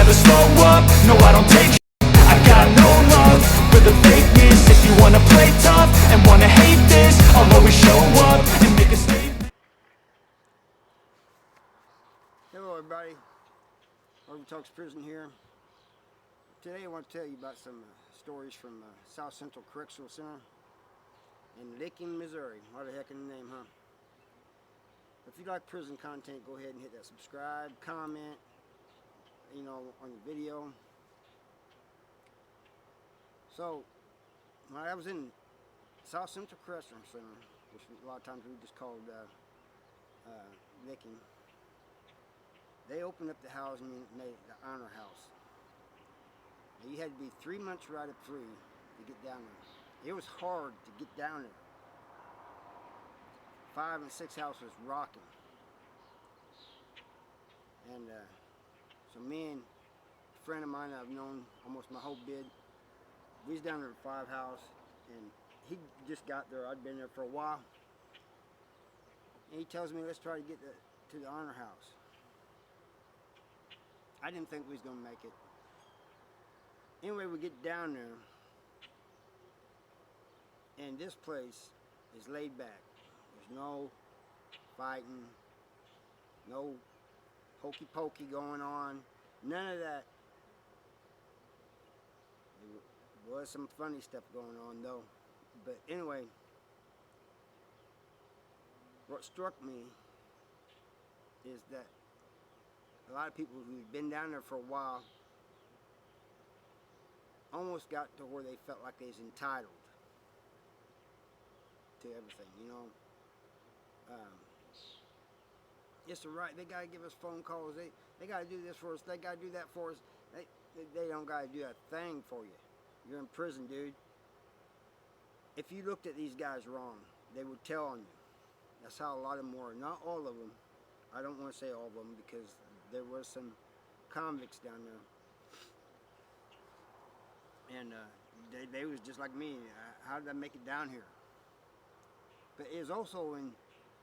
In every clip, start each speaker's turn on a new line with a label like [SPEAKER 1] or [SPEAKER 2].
[SPEAKER 1] never slow up, no I don't take sh**. I got no love for the fakeness. If you wanna play tough and wanna hate this, I'll always show up and make a statement.
[SPEAKER 2] Hello everybody, Orville Talks Prison here. Today I want to tell you about some stories from South Central Correctional Center in Licking, Missouri. What the heck in the name, huh? If you like prison content, go ahead and hit that subscribe, comment, on the video. So, when I was in South Central Correctional Center, which a lot of times we just called Licking, they opened up the housing and made it the honor house. Now, you had to be 3 months right up free to get down there. It was hard to get down there. 5 and 6 house was rocking. And so me and a friend of mine I've known almost my whole bid, we was down there at 5 house, and he just got there. I'd been there for a while. And he tells me, let's try to get to the honor house. I didn't think we was going to make it. Anyway, we get down there, and this place is laid back. There's no fighting, no hokey pokey going on, none of that. There was some funny stuff going on though. But anyway, what struck me is that a lot of people who've been down there for a while almost got to where they felt like they was entitled to everything, it's the right, they got to give us phone calls, they got to do this for us, they got to do that for us. They don't got to do a thing for you. You're in prison, dude. If you looked at these guys wrong, they would tell on you. That's how a lot of them were. Not all of them. I don't want to say all of them because there was some convicts down there. And they was just like me. How did I make it down here? But it was also in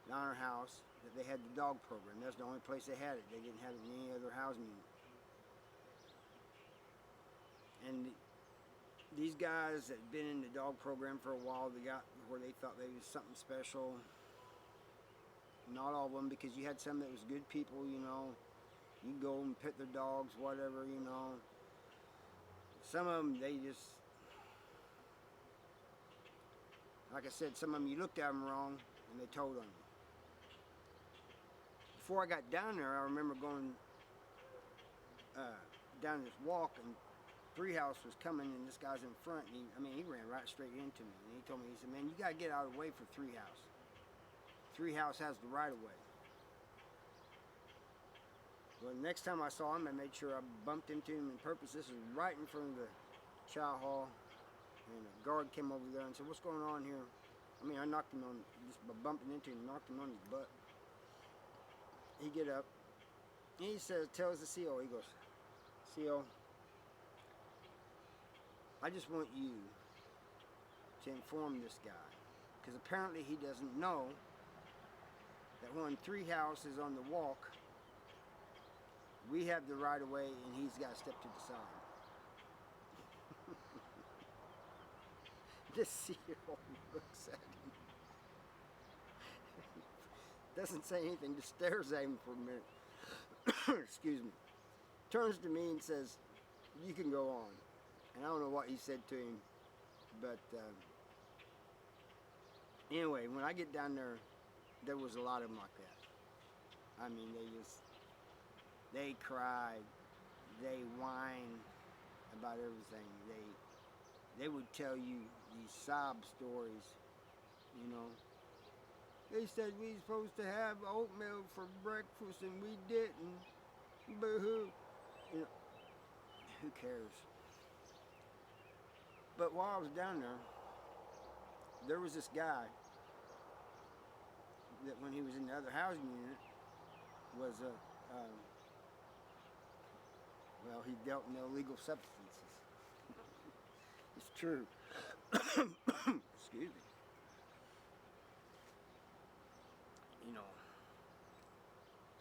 [SPEAKER 2] the honor house that they had the dog program. That's the only place they had it. They didn't have it in any other housing unit. And these guys that had been in the dog program for a while, they got where they thought they was something special. Not all of them, because you had some that was good people, you can go and pet their dogs, whatever, Some of them, they just, like I said, some of them, you looked at them wrong, and they told on you. Before I got down there, I remember going down this walk, and 3 house was coming, and this guy's in front, and he ran right straight into me, and he told me, he said, man, you got to get out of the way for 3 house. 3 house has the right of way. Well, the next time I saw him, I made sure I bumped into him on purpose. This is right in front of the chow hall, and a guard came over there and said, what's going on here? I knocked him on, just by bumping into him, knocked him on his butt. He get up, and he says, tells the CO, he goes, CO, I just want you to inform this guy, because apparently he doesn't know that when 3 house is on the walk, we have the right of way, and he's got to step to the side. This CO looks at him. Doesn't say anything, just stares at him for a minute. Excuse me. Turns to me and says, you can go on. And I don't know what he said to him, but anyway, when I get down there was a lot of them like that. They cried, they whined about everything. They would tell you these sob stories, They said we supposed to have oatmeal for breakfast and we didn't. Boo-hoo. Who cares? But while I was down there was this guy that when he was in the other housing unit was he dealt in illegal substances. It's true. Excuse me.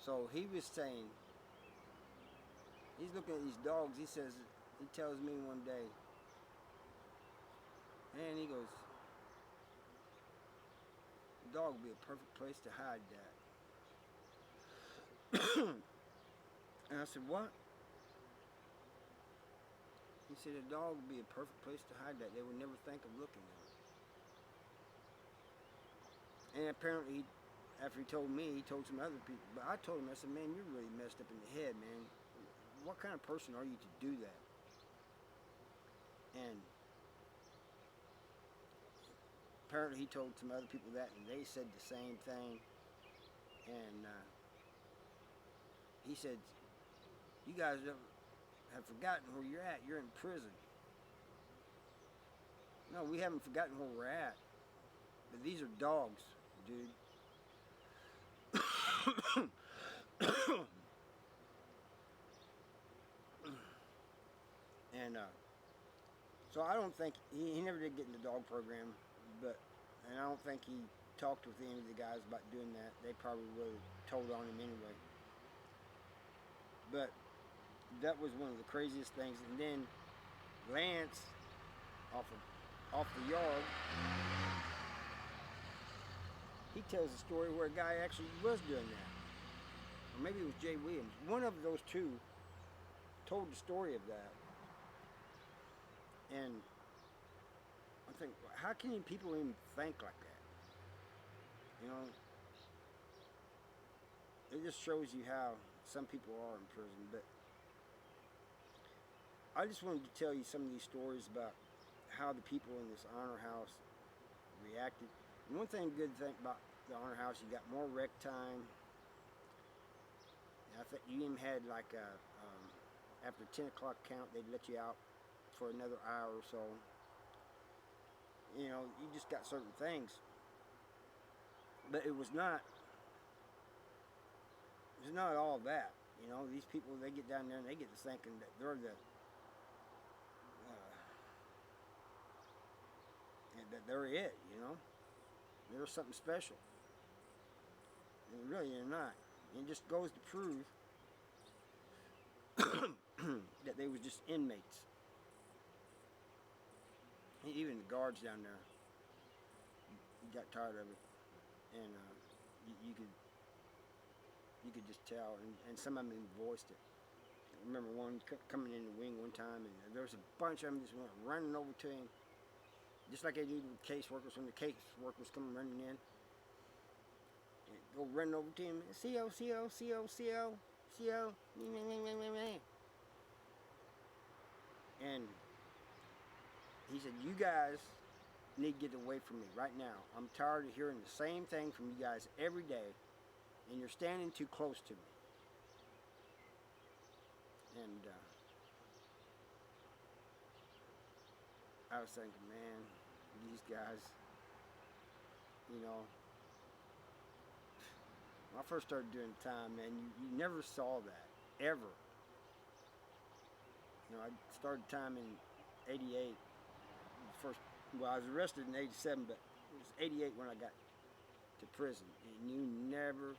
[SPEAKER 2] So he was saying He's looking at these dogs. He tells me one day, and he goes, the dog would be a perfect place to hide that. And I said, what? He said, a dog would be a perfect place to hide that. They would never think of looking at it. And apparently, after he told me, he told some other people. But I told him, I said, man, you're really messed up in the head, man. What kind of person are you to do that? And apparently he told some other people that, and they said the same thing. And he said, you guys have forgotten where you're at. You're in prison. No, we haven't forgotten where we're at. But these are dogs, dude. And so I don't think he never did get in the dog program, and I don't think he talked with any of the guys about doing that. They probably would have told on him anyway. But that was one of the craziest things. And then Lance, off the yard, he tells a story where a guy actually was doing that. Or maybe it was Jay Williams. One of those two told the story of that. And I think, how can people even think like that? You know, it just shows you how some people are in prison. But I just wanted to tell you some of these stories about how the people in this honor house reacted. And one good thing about the honor house, you got more rec time. And I think you even had like after 10 o'clock count, they'd let you out for another hour or so. You know, you just got certain things. But it was not all that. You know, these people, they get down there and they get to thinking that they're that they're it, you know. They're something special. And really they're not. And it just goes to prove that they was just inmates. Even the guards down there, you got tired of it, and you could just tell, and some of them voiced it. I remember one coming in the wing one time, and there was a bunch of them just went running over to him, just like they do with caseworkers when the caseworkers come running in. And go running over to him, CO, CO, CO, CO, CO, and he said, you guys need to get away from me right now. I'm tired of hearing the same thing from you guys every day, and you're standing too close to me. And I was thinking, man, these guys, you know, when I first started doing time, man, you never saw that, ever. You know, I started time in 88. Well, I was arrested in 87, but it was 88 when I got to prison, and you never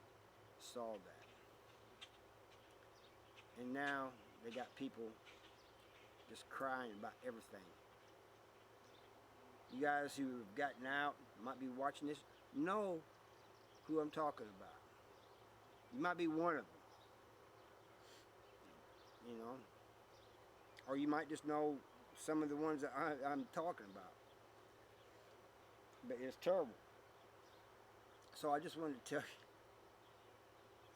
[SPEAKER 2] saw that. And now they got people just crying about everything. You guys who have gotten out, might be watching this, know who I'm talking about. You might be one of them, you know, or you might just know some of the ones that I'm talking about. But it's terrible. So I just wanted to tell you,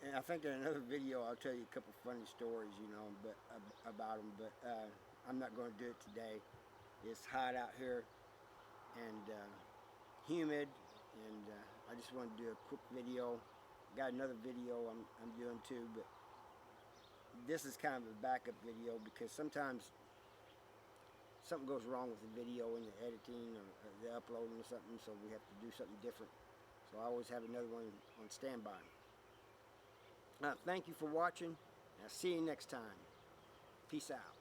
[SPEAKER 2] and I think in another video I'll tell you a couple funny stories, you know, but about them. But I'm not going to do it today. It's hot out here and humid, and I just wanted to do a quick video. Got another video I'm doing too, but this is kind of a backup video because sometimes something goes wrong with the video in the editing or the uploading or something, so we have to do something different. So I always have another one on standby. Thank you for watching, and I'll see you next time. Peace out.